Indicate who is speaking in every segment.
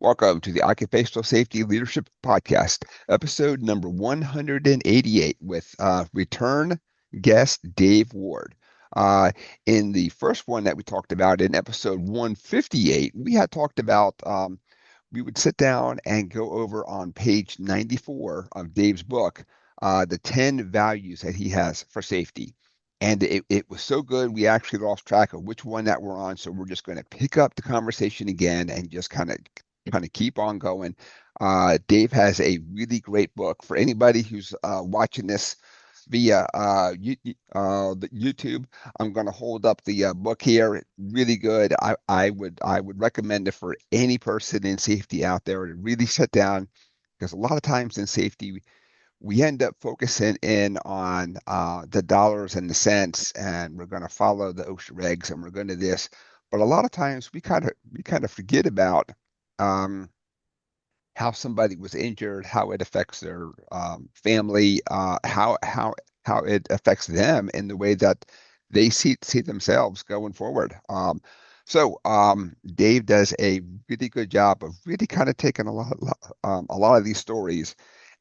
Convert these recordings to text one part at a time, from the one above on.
Speaker 1: Welcome to the Occupational Safety Leadership Podcast, episode number 188 with return guest Dave Ward. Uh, in the first one that we talked about in episode 158, we had talked about we would sit down and go over on page 94 of Dave's book the 10 values that he has for safety. And it was so good, we actually lost track of which one that we're on. So we're just going to pick up the conversation again and just kind of keep on going. Dave has a really great book for anybody who's watching this via the YouTube. I'm going to hold up the book here. Really good. I would recommend it for any person in safety out there to really sit down because a lot of times in safety we end up focusing in on the dollars and the cents, and we're going to follow the OSHA regs, and we're going to this. But a lot of times we kind of forget about um, how somebody was injured, how it affects their family, how it affects them in the way that they see themselves going forward. Dave does a really good job of really kind of taking a lot of these stories,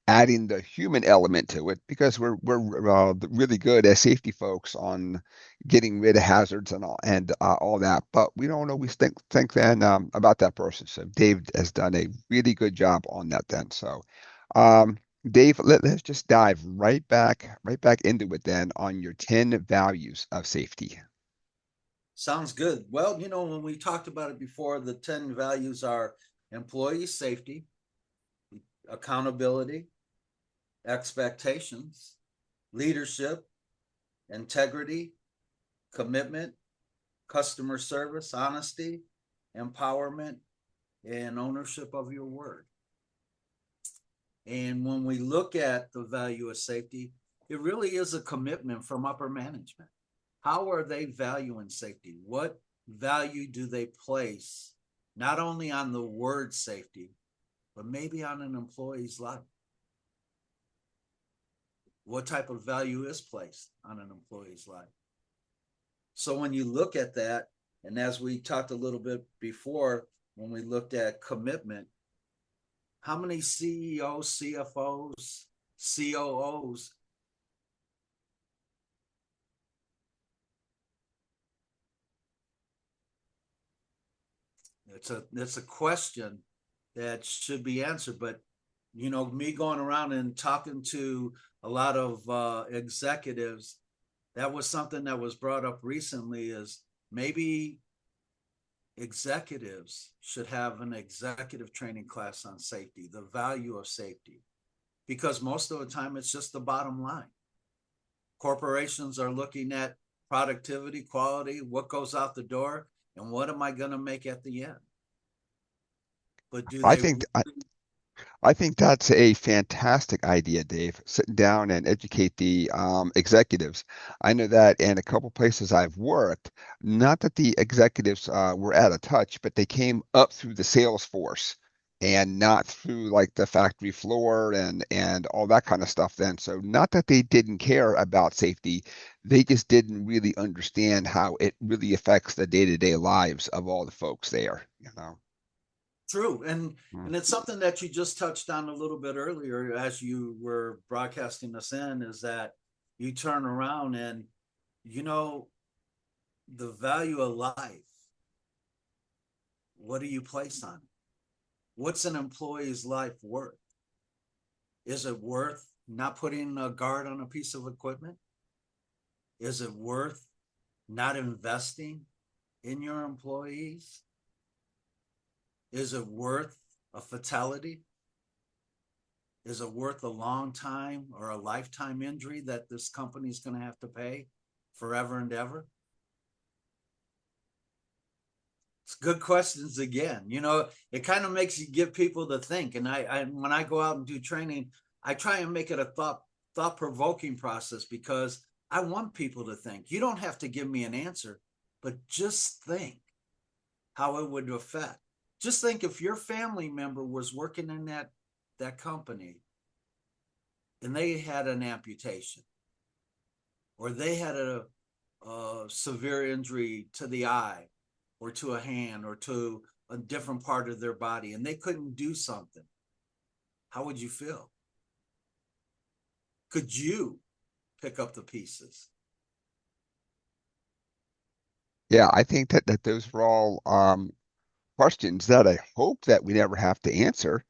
Speaker 1: adding the human element to it because we're really good as safety folks on getting rid of hazards and all that, but we don't always think then about that person. So Dave has done a really good job on that then. So Dave, let's just dive right back into it then on your 10 values of safety.
Speaker 2: Sounds good. Well, when we talked about it before, the 10 values are employee safety, accountability, expectations, leadership, integrity, commitment, customer service, honesty, empowerment, and ownership of your word. And when we look at the value of safety, it really is a commitment from upper management. How are they valuing safety? What value do they place not only on the word safety, but maybe on an employee's life? What type of value is placed on an employee's life? So when you look at that, and as we talked a little bit before, when we looked at commitment, how many CEOs, CFOs, COOs it's a question that should be answered. But me going around and talking to a lot of executives, that was something that was brought up recently. Is maybe executives should have an executive training class on safety, the value of safety, because most of the time it's just the bottom line. Corporations are looking at productivity, quality, what goes out the door, and what am I going to make at the end? But do
Speaker 1: I
Speaker 2: they
Speaker 1: think I,
Speaker 2: really?
Speaker 1: I think that's a fantastic idea, Dave. Sitting down and educate the executives. I know that in a couple places I've worked, not that the executives were out of touch, but they came up through the sales force and not through like the factory floor and all that kind of stuff then. So not that they didn't care about safety, they just didn't really understand how it really affects the day-to-day lives of all the folks there.
Speaker 2: True. And
Speaker 1: Mm.
Speaker 2: and it's something that you just touched on a little bit earlier as you were broadcasting us in, is that you turn around and you know the value of life. What do you place on it? What's an employee's life worth? Is it worth not putting a guard on a piece of equipment? Is it worth not investing in your employees? Is it worth a fatality? Is it worth a long time or a lifetime injury that this company is going to have to pay forever and ever? It's good questions again. It kind of makes you give people to think. And I when I go out and do training, I try and make it a thought provoking process, because I want people to think. You don't have to give me an answer, but just think how it would affect. Just think if your family member was working in that company and they had an amputation, or they had a severe injury to the eye, or to a hand or to a different part of their body and they couldn't do something, how would you feel? Could you pick up the pieces?
Speaker 1: Yeah, I think that those are all questions that I hope that we never have to answer.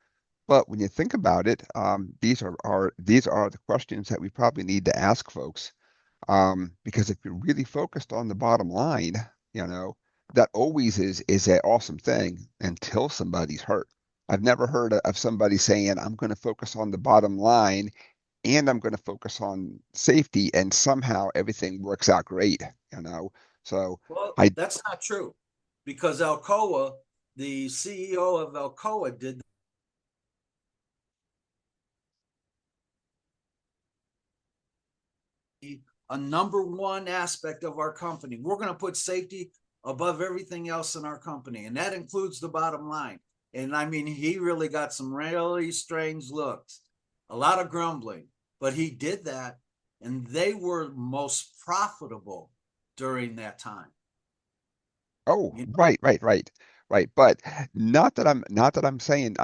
Speaker 1: But when you think about it, these are the questions that we probably need to ask folks. Because if you're really focused on the bottom line, you know, that always is an awesome thing until somebody's hurt. I've never heard of somebody saying, I'm going to focus on the bottom line and I'm going to focus on safety, and somehow everything works out great, you know. So
Speaker 2: Well,
Speaker 1: I,
Speaker 2: that's not true because Alcoa, the CEO of Alcoa, did a number one aspect of our company. We're going to put safety above everything else in our company, and that includes the bottom line. And I mean, he really got some really strange looks, a lot of grumbling, but he did that, and they were most profitable during that time.
Speaker 1: oh,
Speaker 2: You know?
Speaker 1: right. But not that I'm saying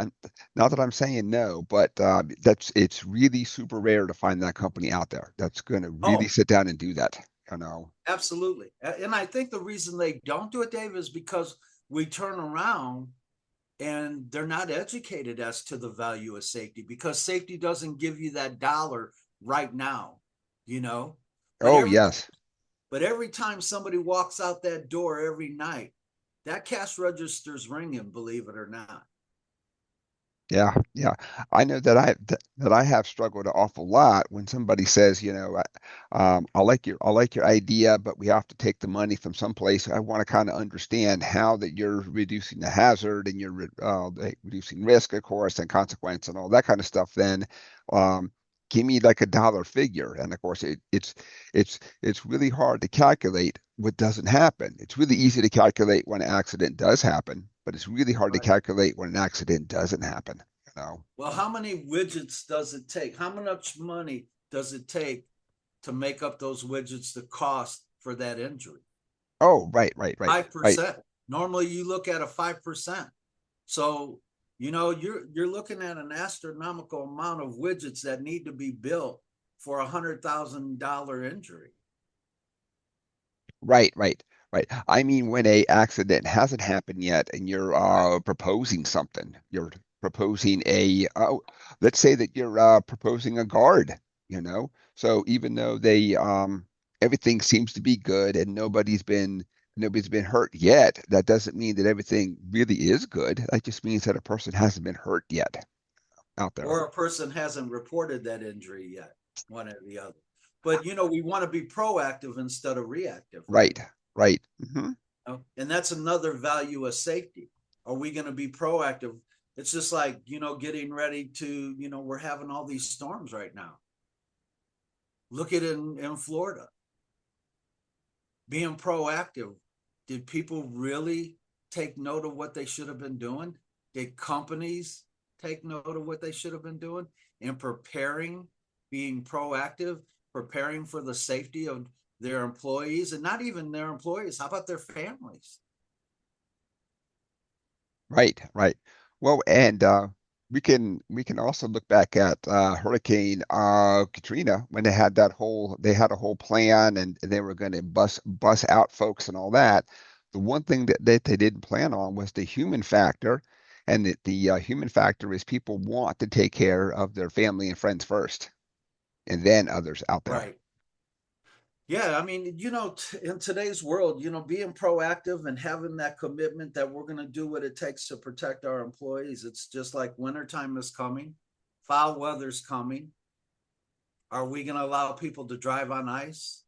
Speaker 1: not that I'm saying no, but that's it's really super rare to find that company out there that's going to really
Speaker 2: Oh,
Speaker 1: sit down and do that, you know.
Speaker 2: absolutely. And I think the reason they don't do it, Dave, is because we turn around and they're not educated as to the value of safety because safety doesn't give you that dollar right now, you know. But
Speaker 1: Oh,
Speaker 2: every
Speaker 1: yes.
Speaker 2: but every time somebody walks out that door every night, that cash register's ringing, believe it or not.
Speaker 1: Yeah, yeah. I know that that I have struggled an awful lot when somebody says, you know, I like your idea, but we have to take the money from someplace. I want to kind of understand how that you're reducing the hazard and you're reducing risk, of course, and consequence and all that kind of stuff. Then, um, give me like a dollar figure. And of course, it's really hard to calculate what doesn't happen. It's really easy to calculate when an accident does happen, but it's really hard to
Speaker 2: Right.
Speaker 1: calculate when an accident doesn't happen, you know.
Speaker 2: Well, how many widgets does it take? How much money does it take to make up those widgets, the cost for that injury?
Speaker 1: Oh,
Speaker 2: Five
Speaker 1: right.
Speaker 2: percent. Normally you look at a 5%. So, you're looking at an astronomical amount of widgets that need to be built for $100,000 injury.
Speaker 1: Right, right, right. I mean, when a accident hasn't happened yet and you're
Speaker 2: Right.
Speaker 1: proposing something, you're proposing let's say that you're proposing a guard, you know. So even though they everything seems to be good and nobody's been hurt yet, that doesn't mean that everything really is good. That just means that a person hasn't been hurt yet out there.
Speaker 2: Or a person hasn't reported that injury yet, one or the other. But we want to be proactive instead of reactive, right?
Speaker 1: Right, right. Hmm.
Speaker 2: And that's another value of safety. Are we going to be proactive? It's just like, getting ready to, we're having all these storms right now. Look at it in Florida. Being proactive. Did people really take note of what they should have been doing? Did companies take note of what they should have been doing in preparing, being proactive, preparing for the safety of their employees, and not even their employees? How about their families?
Speaker 1: Right, right. Well, and we can also look back at Hurricane Katrina when they had a whole plan and they were going to bus out folks and all that. The one thing that they didn't plan on was the human factor, and the human factor is people want to take care of their family and friends first, and then others out there.
Speaker 2: Right. Yeah, I mean, in today's world, being proactive and having that commitment that we're going to do what it takes to protect our employees. It's just like wintertime is coming, foul weather's coming. Are we going to allow people to drive on ice?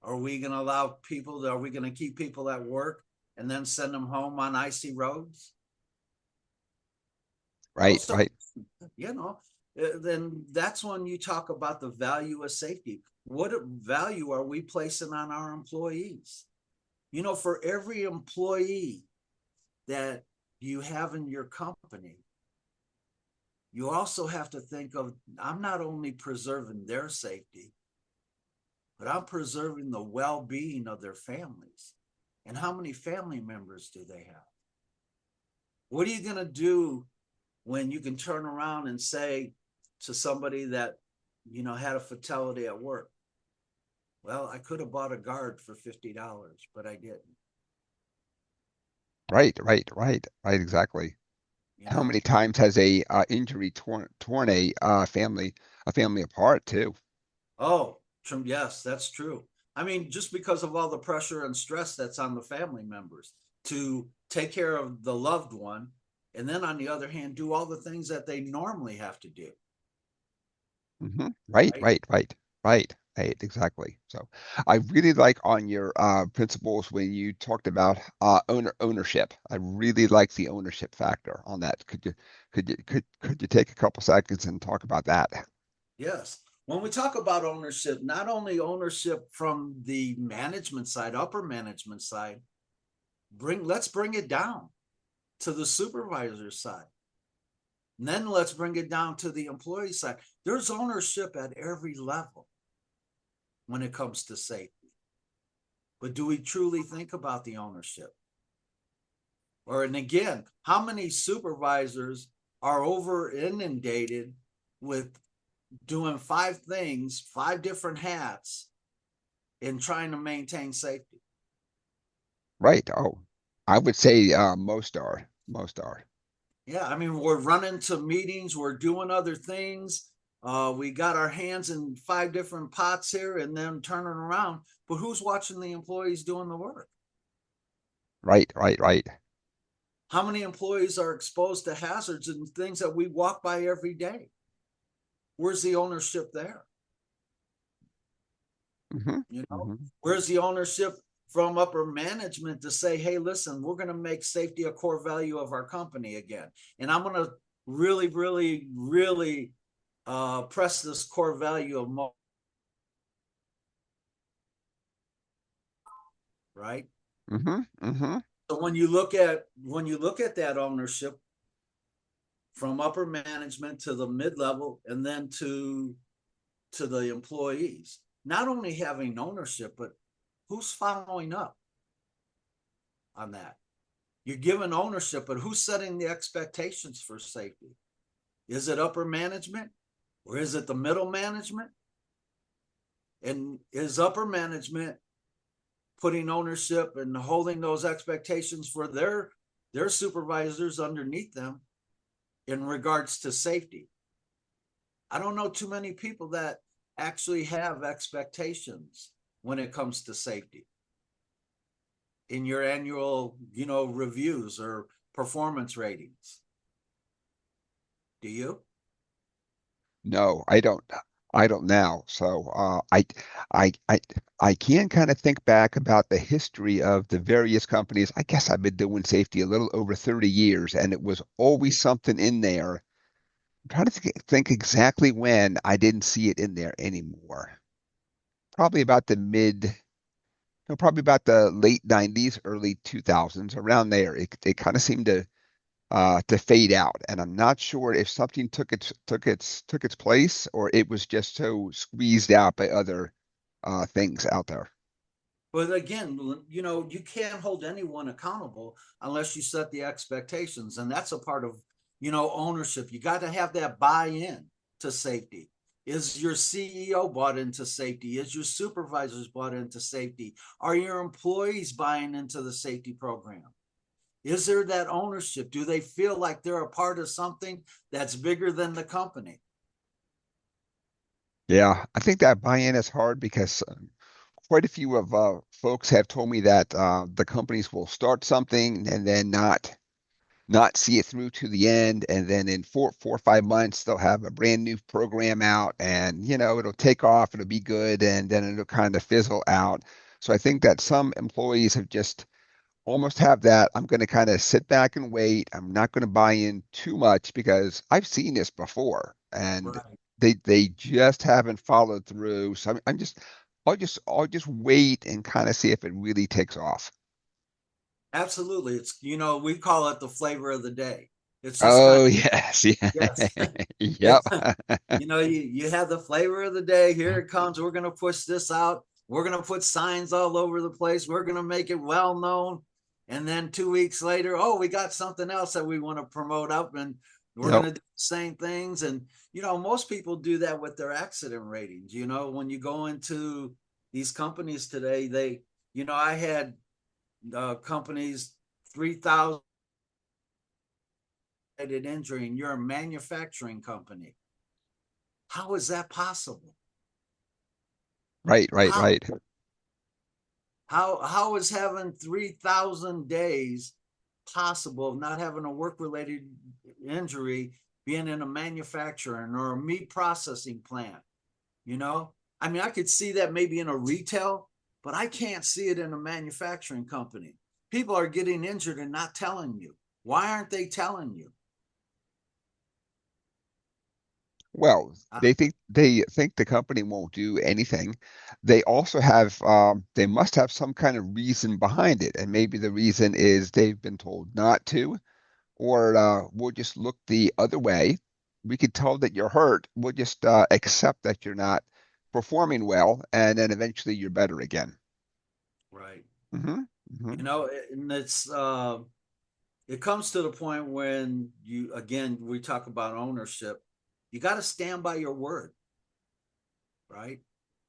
Speaker 2: Are we going to are we going to keep people at work and then send them home on icy roads?
Speaker 1: Right,
Speaker 2: Those are,
Speaker 1: right,
Speaker 2: then that's when you talk about the value of safety. What value are we placing on our employees? For every employee that you have in your company, you also have to think of, I'm not only preserving their safety, but I'm preserving the well being of their families. And how many family members do they have? What are you going to do when you can turn around and say to somebody that, had a fatality at work, well, I could have bought a guard for $50, but I didn't.
Speaker 1: Right, exactly.
Speaker 2: You
Speaker 1: How
Speaker 2: know,
Speaker 1: many times has a injury torn a family apart too?
Speaker 2: oh, yes, that's true. I mean, just because of all the pressure and stress that's on the family members to take care of the loved one, and then on the other hand, do all the things that they normally have to do,
Speaker 1: Hmm. Right,
Speaker 2: right?
Speaker 1: right, right, right, exactly. So I really like on your principles when you talked about ownership. I really like the ownership factor on that. Could you take a couple seconds and talk about that?
Speaker 2: Yes. When we talk about ownership, not only ownership from the management side, upper management side, let's bring it down to the supervisor side. And then let's bring it down to the employee side. There's ownership at every level when it comes to safety. But do we truly think about the ownership? And again, how many supervisors are over inundated with doing five things, five different hats in trying to maintain safety?
Speaker 1: Right. Oh, I would say most are.
Speaker 2: Yeah, I mean, we're running to meetings, we're doing other things. We got our hands in five different pots here and then turning around. But who's watching the employees doing the work?
Speaker 1: Right.
Speaker 2: How many employees are exposed to hazards and things that we walk by every day? Where's the ownership there?
Speaker 1: Hmm.
Speaker 2: You know,
Speaker 1: Hmm.
Speaker 2: where's the ownership from upper management to say, hey, listen, we're going to make safety a core value of our company again. And I'm going to really, really, really press this core value of right.
Speaker 1: Hmm.
Speaker 2: So when you look at that ownership from upper management to the mid level and then to the employees, not only having ownership, but who's following up on that? You're given ownership, but who's setting the expectations for safety? Is it upper management or is it the middle management? And is upper management putting ownership and holding those expectations for their supervisors underneath them in regards to safety? I don't know too many people that actually have expectations when it comes to safety in your annual, reviews or performance ratings. Do you?
Speaker 1: No, I don't. I don't now. So I can kind of think back about the history of the various companies. I guess I've been doing safety a little over 30 years, and it was always something in there. I'm trying to think exactly when I didn't see it in there anymore. Probably about the mid, no, probably about the late 90s, early 2000s, around there. It kind of seemed to fade out, and I'm not sure if something took its place or it was just so squeezed out by other things out there.
Speaker 2: But again, you can't hold anyone accountable unless you set the expectations. And that's a part of, ownership. You got to have that buy-in to safety. Is your CEO bought into safety? Is your supervisors bought into safety? Are your employees buying into the safety program? Is there that ownership? Do they feel like they're a part of something that's bigger than the company?
Speaker 1: Yeah, I think that buy-in is hard because quite a few of folks have told me that the companies will start something and then not see it through to the end, and then in 4 or 5 months they'll have a brand new program out, and it'll take off, it'll be good, and then it'll kind of fizzle out. So I think that some employees have just almost have that. I'm going to kind of sit back and wait. I'm not going to buy in too much because I've seen this before, and
Speaker 2: Right.
Speaker 1: they just haven't followed through. So I'll just wait and kind of see if it really takes off.
Speaker 2: Absolutely. It's, we call it the flavor of the day. It's just kind
Speaker 1: Oh
Speaker 2: of,
Speaker 1: yes, yeah,
Speaker 2: yes.
Speaker 1: yep.
Speaker 2: It's, you have the flavor of the day. Here it comes. We're going to push this out. We're going to put signs all over the place. We're going to make it well known. And then 2 weeks later, oh, we got something else that we want to promote up, and we're going
Speaker 1: Yep.
Speaker 2: to do the same things. And, most people do that with their accident ratings. When you go into these companies today, I had companies, 3,000 injury, and you're a manufacturing company. How is that possible?
Speaker 1: Right, right,
Speaker 2: How?
Speaker 1: right.
Speaker 2: How is having 3,000 days possible of not having a work-related injury being in a manufacturing or a meat processing plant? I mean, I could see that maybe in a retail, but I can't see it in a manufacturing company. People are getting injured and not telling you. Why aren't they telling you?
Speaker 1: Well,
Speaker 2: Uh,
Speaker 1: they think the company won't do anything. They also have they must have some kind of reason behind it, and maybe the reason is they've been told not to, or we'll just look the other way. We could tell that you're hurt. We'll just accept that you're not performing well, and then eventually you're better again.
Speaker 2: right.
Speaker 1: Hmm. Hmm.
Speaker 2: And it comes to the point when again, we talk about ownership. You got to stand by your word, right?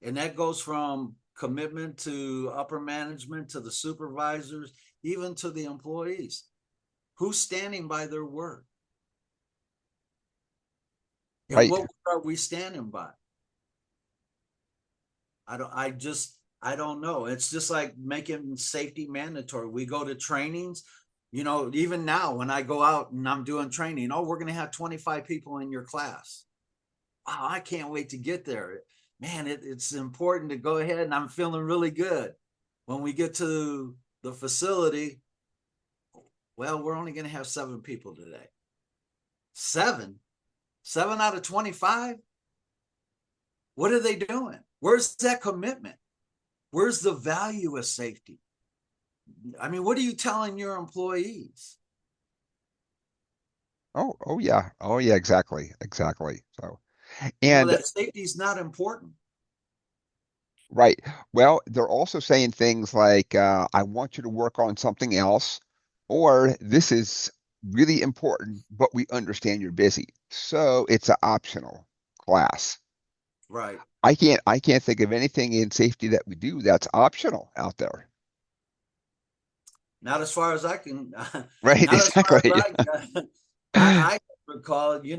Speaker 2: And that goes from commitment to upper management, to the supervisors, even to the employees. Who's standing by their word? And
Speaker 1: Right,
Speaker 2: what are we standing by? I don't know. It's just like making safety mandatory. We go to trainings, even now when I go out and I'm doing training, oh, we're going to have 25 people in your class. Wow, I can't wait to get there. Man, it's important to go ahead, and I'm feeling really good. When we get to the facility, well, we're only going to have 7 people today. Seven? 7 out of 25? What are they doing? Where's that commitment? Where's the value of safety? I mean, what are you telling your employees?
Speaker 1: oh yeah, oh yeah, exactly, exactly. So, and
Speaker 2: That safety is not important.
Speaker 1: right. Well, they're also saying things like, I want you to work on something else, or this is really important, but we understand you're busy. So it's an optional class.
Speaker 2: Right.
Speaker 1: I can't think of anything in safety that we do that's optional out there.
Speaker 2: Not as far as I can,
Speaker 1: Right,
Speaker 2: not as far
Speaker 1: exactly.
Speaker 2: as I recall, you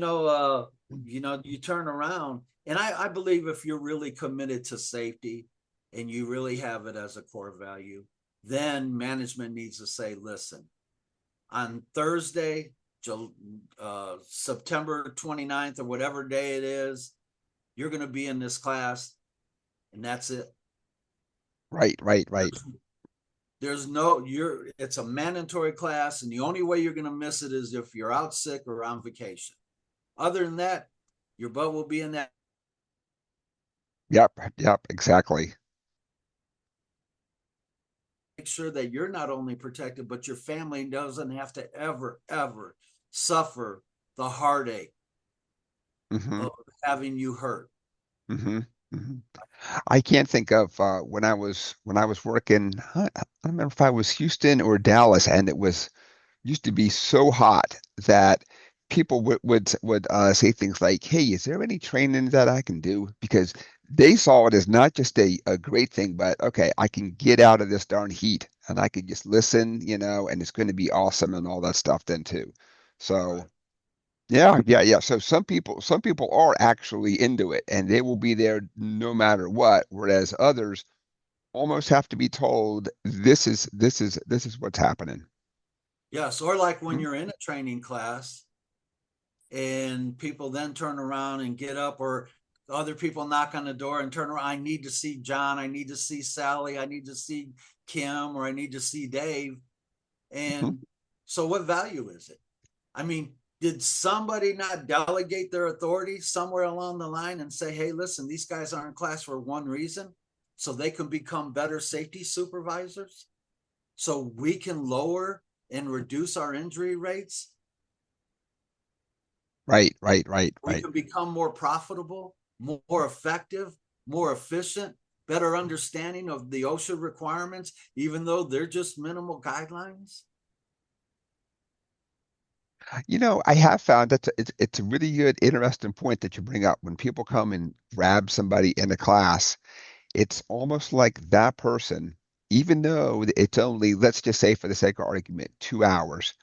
Speaker 2: turn around, and I believe if you're really committed to safety and you really have it as a core value, then management needs to say, listen, on Thursday, September 29th or whatever day it is, you're going to be in this class, and that's it.
Speaker 1: Right, right, right.
Speaker 2: There's no it's a mandatory class, and the only way you're going to miss it is if you're out sick or on vacation. Other than that, your butt will be in that.
Speaker 1: Yep, yep, exactly.
Speaker 2: Make sure that you're not only protected, but your family doesn't have to ever suffer the heartache
Speaker 1: Hmm.
Speaker 2: of having you hurt.
Speaker 1: Hmm. Hmm. I can't think of when I was working. I don't remember if I was Houston or Dallas, and it was used to be so hot that people would say things like, "Hey, is there any training that I can do?" Because they saw it as not just a great thing, but okay, I can get out of this darn heat and I can just listen, and it's going to be awesome and all that stuff then too. So
Speaker 2: Right.
Speaker 1: yeah, yeah, yeah. So some people are actually into it and they will be there no matter what, whereas others almost have to be told this is what's happening.
Speaker 2: Yes. Or like when
Speaker 1: Mhm.
Speaker 2: you're in a training class and people then turn around and get up, or other people knock on the door and turn around. I need to see John. I need to see Sally. I need to see Kim, or I need to see Dave.
Speaker 1: Mhm.
Speaker 2: And so, what value is it? I mean, did somebody not delegate their authority somewhere along the line and say, hey, listen, these guys are in class for one reason, so they can become better safety supervisors, so we can lower and reduce our injury rates?
Speaker 1: Right, right, right,
Speaker 2: We
Speaker 1: right.
Speaker 2: can become more profitable, more effective, more efficient. better understanding of the OSHA requirements, even though they're just minimal guidelines?
Speaker 1: I have found that it's a really good, interesting point that you bring up. When people come and grab somebody in a class, it's almost like that person, even though it's only, let's just say for the sake of argument, 2 hours,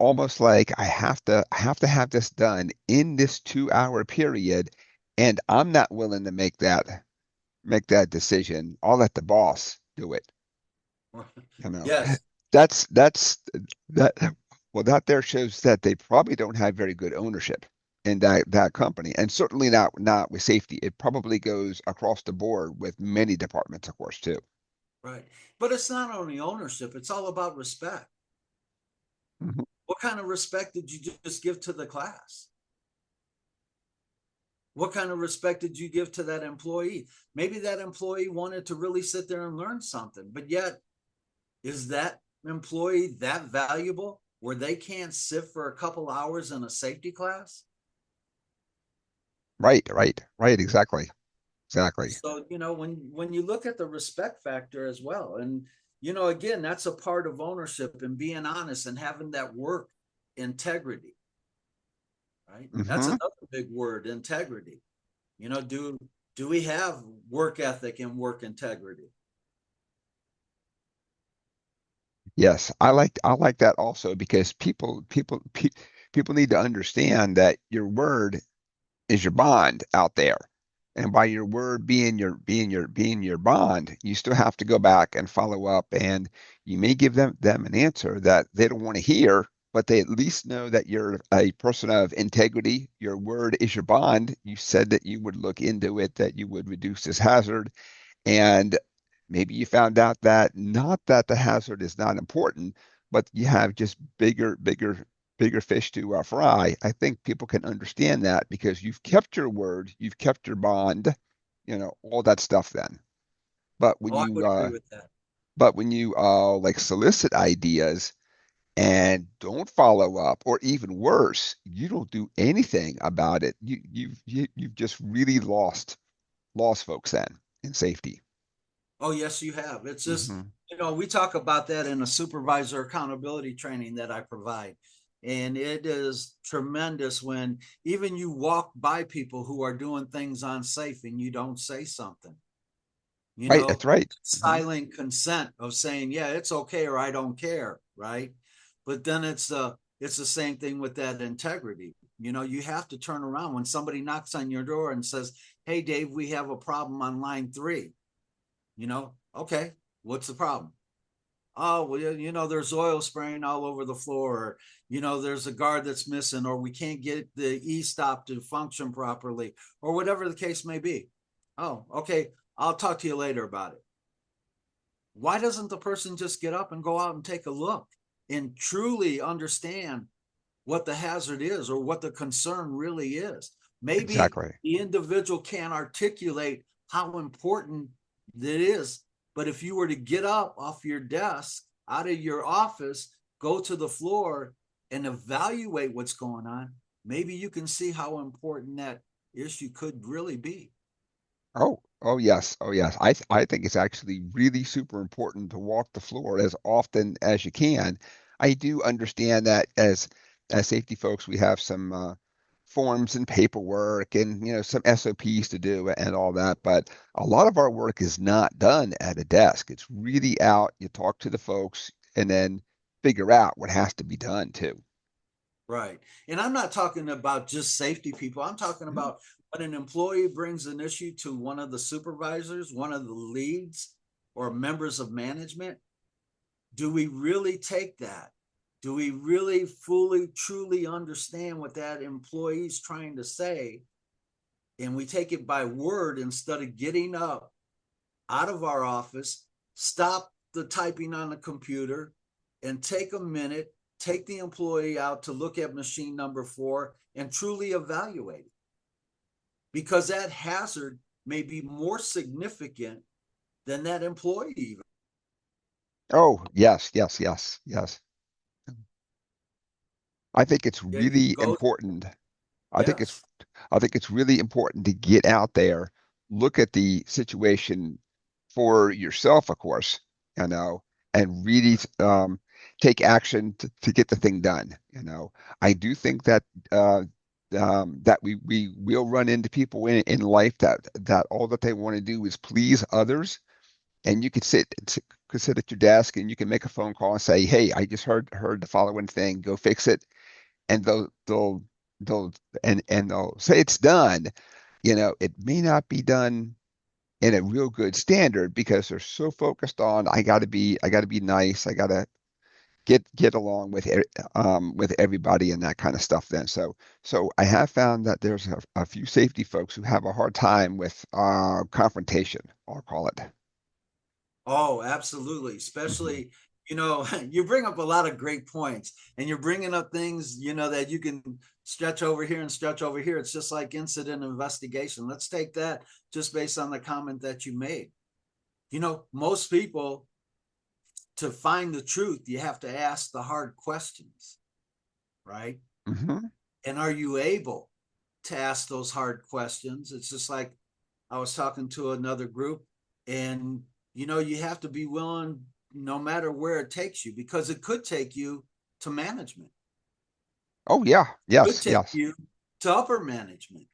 Speaker 1: almost like I have to have this done in this 2 hour period, and I'm not willing to make that decision. I'll let the boss do it. You know,
Speaker 2: Yes.
Speaker 1: that's that. Well, that there shows that they probably don't have very good ownership in that company, and certainly not with safety. It probably goes across the board with many departments, of course, too.
Speaker 2: Right. But it's not only ownership, it's all about respect.
Speaker 1: Mhm.
Speaker 2: What kind of respect did you just give to the class? What kind of respect did you give to that employee? Maybe that employee wanted to really sit there and learn something, but yet, is that employee that valuable where they can't sit for a couple hours in a safety class?
Speaker 1: Right, right, right. Exactly, exactly.
Speaker 2: So, when you look at the respect factor as well, and again, that's a part of ownership and being honest and having that work integrity, right? That's
Speaker 1: Hmm.
Speaker 2: another big word, integrity. Do we have work ethic and work integrity?
Speaker 1: Yes, I like that also because people need to understand that your word is your bond out there. And by your word being your bond, you still have to go back and follow up, and you may give them an answer that they don't want to hear, but they at least know that you're a person of integrity. Your word is your bond. You said that you would look into it, that you would reduce this hazard, and maybe you found out that not that the hazard is not important, but you have just bigger fish to fry. I think people can understand that because you've kept your word, you've kept your bond, all that stuff then. But when
Speaker 2: Oh, I
Speaker 1: you
Speaker 2: would agree with that.
Speaker 1: like solicit ideas and don't follow up, or even worse, you don't do anything about it, you've just really lost folks then in safety.
Speaker 2: Oh, yes, you have. It's just,
Speaker 1: Hmm.
Speaker 2: we talk about that in a supervisor accountability training that I provide. And it is tremendous when even you walk by people who are doing things unsafe and you don't say something, you
Speaker 1: Right,
Speaker 2: know,
Speaker 1: that's right. Hmm.
Speaker 2: silent consent of saying, yeah, it's okay, or I don't care, right? But then it's the same thing with that integrity. You have to turn around when somebody knocks on your door and says, hey, Dave, we have a problem on line 3. Okay, what's the problem? Oh, well, there's oil spraying all over the floor, or, there's a guard that's missing, or we can't get the e-stop to function properly, or whatever the case may be. Oh, okay, I'll talk to you later about it. Why doesn't the person just get up and go out and take a look and truly understand what the hazard is or what the concern really is? Maybe
Speaker 1: Exactly.
Speaker 2: the individual can't articulate how important it is, but if you were to get up off your desk, out of your office, go to the floor and evaluate what's going on, maybe you can see how important that issue could really be.
Speaker 1: Oh yes. Oh yes. I think it's actually really super important to walk the floor as often as you can. I do understand that as safety folks, we have some forms and paperwork and some SOPs to do and all that, but a lot of our work is not done at a desk. It's really out. You talk to the folks and then figure out what has to be done too.
Speaker 2: Right. And I'm not talking about just safety people. I'm talking
Speaker 1: Mhm.
Speaker 2: about when an employee brings an issue to one of the supervisors, one of the leads, or members of management. Do we really take that? Do we really fully, truly understand what that employee is trying to say? And we take it by word instead of getting up out of our office, stop the typing on the computer, and take a minute, take the employee out to look at machine number 4 and truly evaluate it. Because that hazard may be more significant than that employee even.
Speaker 1: Oh, yes, yes, yes, yes. I think it's
Speaker 2: Yeah, you
Speaker 1: really
Speaker 2: go,
Speaker 1: important. I think it's
Speaker 2: yes.
Speaker 1: I think it's really important to get out there look at the situation for yourself, of course, you know, and really take action to get the thing done. I do think that that we will run into people in life that all that they want to do is please others, and you could sit at your desk and you can make a phone call and say, "Hey, I just heard the following thing. Go fix it," and they'll and they'll say it's done. It may not be done in a real good standard because they're so focused on I got to be nice, I got to get along with everybody and that kind of stuff. Then so I have found that there's a few safety folks who have a hard time with confrontation, I'll call it.
Speaker 2: Oh, absolutely.
Speaker 1: Hmm.
Speaker 2: Especially, you bring up a lot of great points, and you're bringing up things, that you can stretch over here and stretch over here. It's just like incident investigation. Let's take that just based on the comment that you made. Most people, to find the truth, you have to ask the hard questions, right?
Speaker 1: Hmm.
Speaker 2: And are you able to ask those hard questions? It's just like I was talking to another group, and you have to be willing, no matter where it takes you, because it could take you to management,
Speaker 1: Oh yeah,
Speaker 2: it could
Speaker 1: yes,
Speaker 2: take
Speaker 1: yes.
Speaker 2: you to upper management,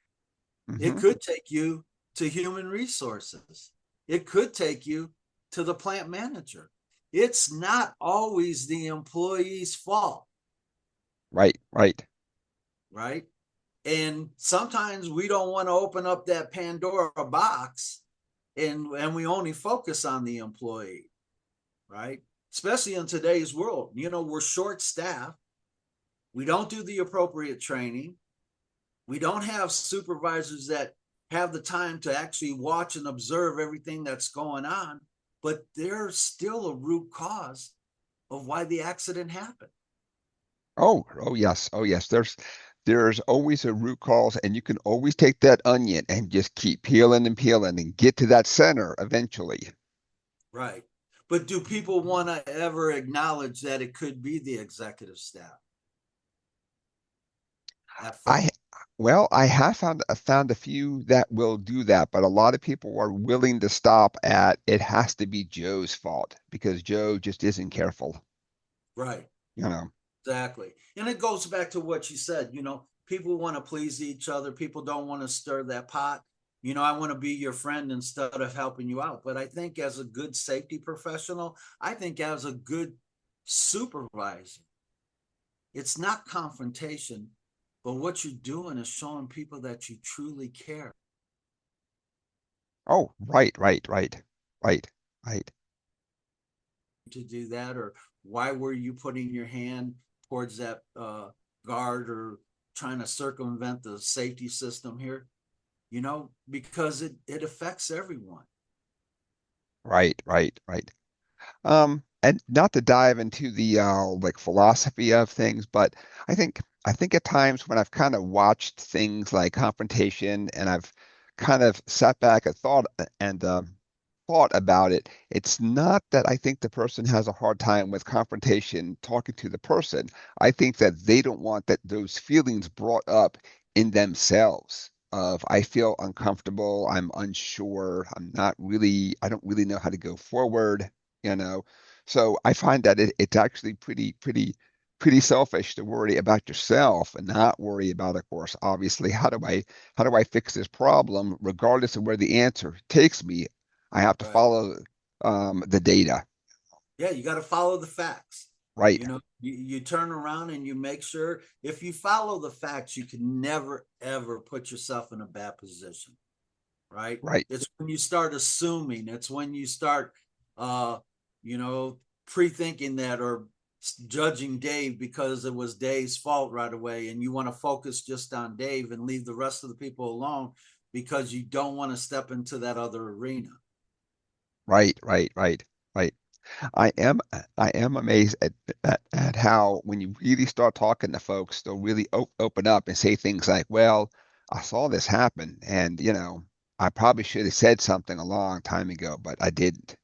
Speaker 2: it
Speaker 1: Hmm.
Speaker 2: could take you to human resources, it could take you to the plant manager. It's not always the employee's fault,
Speaker 1: Right, right.
Speaker 2: right? And sometimes we don't want to open up that Pandora box, and we only focus on the employee, right? Especially in today's world. We're short staffed. We don't do the appropriate training. We don't have supervisors that have the time to actually watch and observe everything that's going on. But there's still a root cause of why the accident happened.
Speaker 1: Oh yes, oh yes. There's always a root cause, and you can always take that onion and just keep peeling and peeling and get to that center eventually.
Speaker 2: Right. But do people want to ever acknowledge that it could be the executive staff at
Speaker 1: I
Speaker 2: fault?
Speaker 1: well, I have found a few that will do that, but a lot of people are willing to stop at it has to be Joe's fault because Joe just isn't careful,
Speaker 2: Right.
Speaker 1: you know.
Speaker 2: Exactly. And it goes back to what you said, people want to please each other. People don't want to stir that pot. I want to be your friend instead of helping you out. But I think as a good safety professional, I think as a good supervisor, it's not confrontation, but what you're doing is showing people that you truly care
Speaker 1: Oh, right, right, right, right, right.
Speaker 2: to do that, or why were you putting your hand towards that guard or trying to circumvent the safety system here, because it affects everyone.
Speaker 1: Right, right, right. And not to dive into the like philosophy of things, but I think at times when I've kind of watched things like confrontation and I've kind of sat back and thought about it, it's not that I think the person has a hard time with confrontation talking to the person. I think that they don't want that those feelings brought up in themselves. Of I feel uncomfortable, I'm unsure, I don't really know how to go forward you know. So I find that it's actually pretty selfish to worry about yourself and not worry about, of course, obviously, how do I fix this problem, regardless of where the answer takes me. I have to
Speaker 2: Right.
Speaker 1: follow the data,
Speaker 2: Yeah, you got to follow the facts.
Speaker 1: right?
Speaker 2: You turn around and you make sure, if you follow the facts, you can never ever put yourself in a bad position, right?
Speaker 1: Right.
Speaker 2: It's when you start assuming, it's when you start uh you know pre-thinking that, or judging Dave because it was Dave's fault right away, and you want to focus just on Dave and leave the rest of the people alone because you don't want to step into that other arena.
Speaker 1: Right, right, right, right. I am I am amazed at how when you really start talking to folks, they'll really open up and say things like, "Well, I saw this happen, and I probably should have said something a long time ago, but I didn't."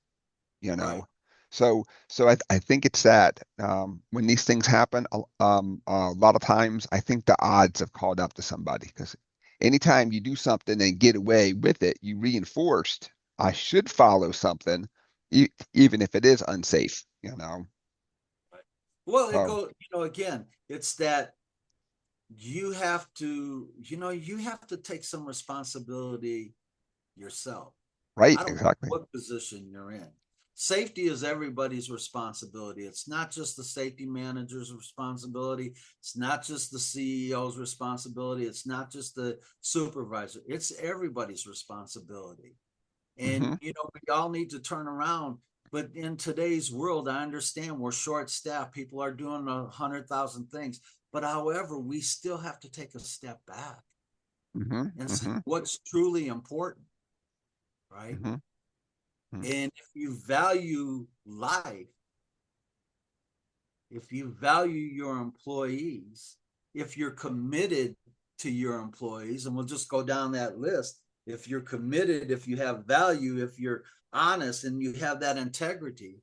Speaker 1: You
Speaker 2: Right.
Speaker 1: know, so I think it's that when these things happen, a lot of times I think the odds have caught up to somebody because anytime you do something and get away with it, you reinforced I should follow something, even if it is unsafe, you know.
Speaker 2: Well, it
Speaker 1: So,
Speaker 2: goes, again, it's that you have to take some responsibility yourself.
Speaker 1: right,
Speaker 2: I don't care
Speaker 1: exactly.
Speaker 2: what position you're in. Safety is everybody's responsibility. It's not just the safety manager's responsibility. It's not just the CEO's responsibility. It's not just the supervisor. It's everybody's responsibility. And,
Speaker 1: Hmm.
Speaker 2: we all need to turn around. But in today's world, I understand we're short staffed. People are doing 100,000 things. But however, we still have to take a step back
Speaker 1: Hmm.
Speaker 2: and see
Speaker 1: Hmm.
Speaker 2: what's truly important, right?
Speaker 1: Hmm.
Speaker 2: And if you value life, if you value your employees, if you're committed to your employees, and we'll just go down that list. If you're committed, if you have value, if you're honest and you have that integrity,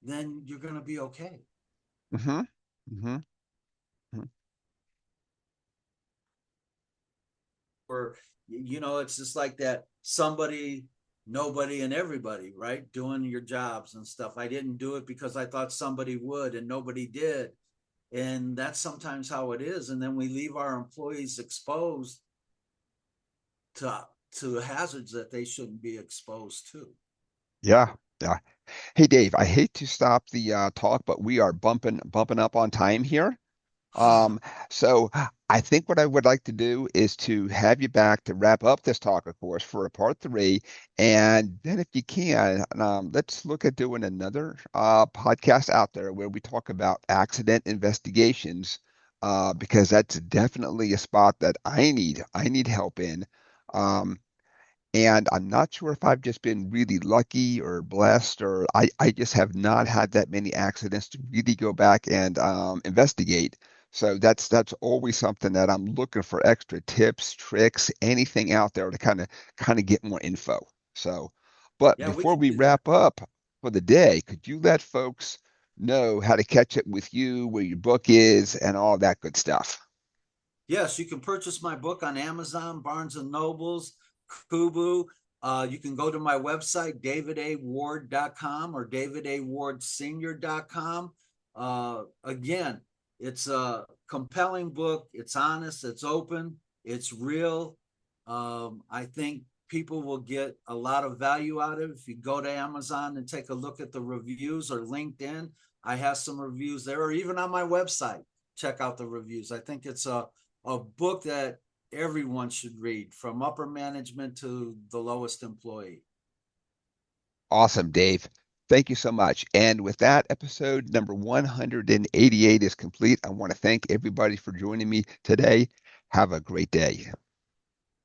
Speaker 2: then you're going to be okay.
Speaker 1: Hmm. Hmm. Hmm.
Speaker 2: Or, it's just like that somebody, nobody, and everybody, right? Doing your jobs and stuff. I didn't do it because I thought somebody would and nobody did. And that's sometimes how it is. And then we leave our employees exposed to hazards that they shouldn't be exposed to.
Speaker 1: Yeah. Yeah. Hey, Dave, I hate to stop the talk, but we are bumping up on time here. Um, so I think what I would like to do is to have you back to wrap up this talk, of course, for a part three. And then if you can, let's look at doing another podcast out there where we talk about accident investigations, because that's definitely a spot that I need help in. Um, and I'm not sure if I've just been really lucky or blessed, or I just have not had that many accidents to really go back and investigate. So that's always something that I'm looking for extra tips, tricks, anything out there to kind of get more info. So, but
Speaker 2: Yeah, we
Speaker 1: before
Speaker 2: can
Speaker 1: we
Speaker 2: do that.
Speaker 1: wrap up for the day, could you let folks know how to catch up with you, where your book is, and all that good stuff?
Speaker 2: Yes, you can purchase my book on Amazon, Barnes and Nobles, Kubu. You can go to my website, davidaward.com or davidawardSenior.com. Again, it's a compelling book. It's honest, it's open, it's real. I think people will get a lot of value out of it. If you go to Amazon and take a look at the reviews, or LinkedIn, I have some reviews there, or even on my website, check out the reviews. I think it's a book that everyone should read, from upper management to the lowest employee.
Speaker 1: Awesome, Dave. Thank you so much. And with that, episode number 188 is complete. I want to thank everybody for joining me today. Have a great day.